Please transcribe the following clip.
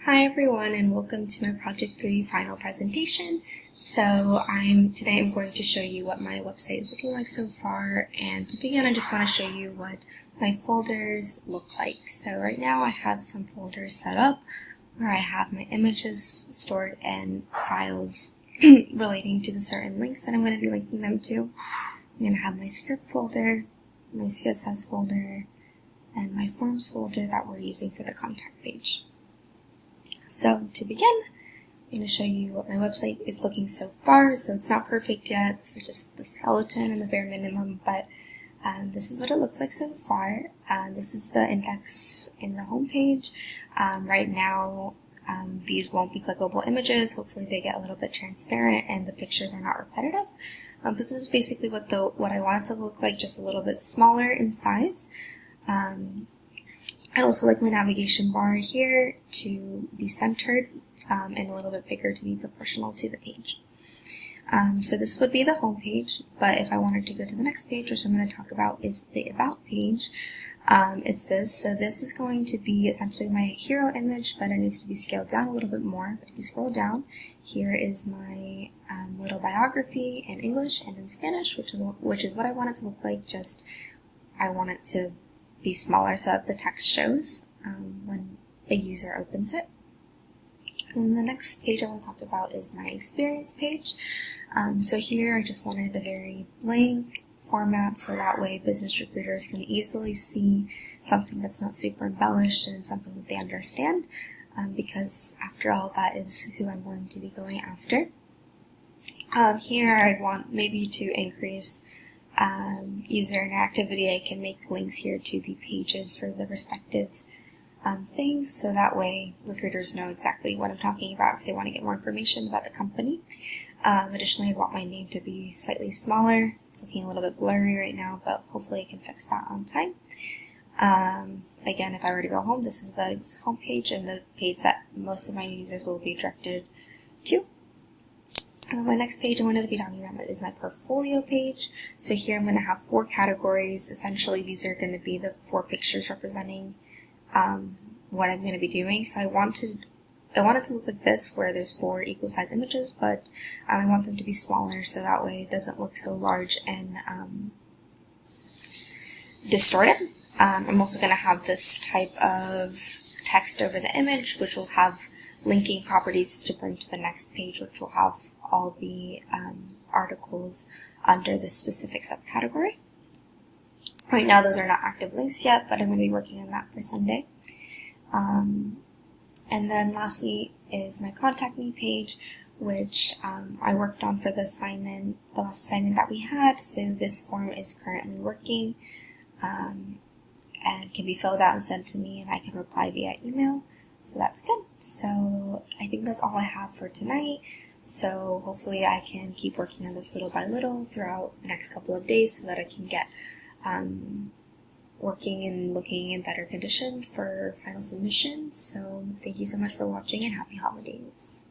Hi everyone, and welcome to my Project 3 final presentation. So today I'm going to show you what my website is looking like so far, and to begin I just want to show you what my folders look like. So right now I have some folders set up where I have my images stored and files relating to the certain links that I'm going to be linking them to. I'm going to have my script folder, my CSS folder, and my forms folder that we're using for the contact page. So to begin, I'm going to show you what my website is looking so far. So it's not perfect yet. This is just the skeleton and the bare minimum, but this is what it looks like so far. This is the index in the home page. Right now, these won't be clickable images. Hopefully they get a little bit transparent and the pictures are not repetitive. But this is basically what I want it to look like, just a little bit smaller in size. I'd also like my navigation bar here to be centered and a little bit bigger to be proportional to the page. So this would be the home page, but if I wanted to go to the next page, which I'm going to talk about, is the About page. It's this. So this is going to be essentially my hero image, but it needs to be scaled down a little bit more. But if you scroll down, here is my little biography in English and in Spanish, which is what I want it to look like. Just I want it to be smaller so that the text shows when a user opens it. And the next page I want to talk about is my experience page. So here I just wanted a very blank format so that way business recruiters can easily see something that's not super embellished and something that they understand, because after all, that is who I'm going to be going after. Here I'd want maybe to increase user interactivity. I can make links here to the pages for the respective things, so that way recruiters know exactly what I'm talking about if they want to get more information about the company. Additionally, I want my name to be slightly smaller. It's looking a little bit blurry right now, but hopefully I can fix that on time. Again, if I were to go home, this is the home page and the page that most of my users will be directed to. And then my next page I wanted to be talking about is my portfolio page. So here I'm going to have 4 categories. Essentially, these are going to be the 4 pictures representing what I'm going to be doing. So I want it to look like this, where there's 4 equal size images, but I want them to be smaller so that way it doesn't look so large and distorted. I'm also going to have this type of text over the image, which will have linking properties to bring to the next page, which will have all the articles under this specific subcategory. Right now those are not active links yet, but I'm going to be working on that for Sunday. And then lastly is my contact me page, which I worked on for the last assignment that we had. So this form is currently working and can be filled out and sent to me, and I can reply via email. So that's good. So I think that's all I have for tonight. So hopefully I can keep working on this little by little throughout the next couple of days so that I can get working and looking in better condition for final submission. So thank you so much for watching and happy holidays.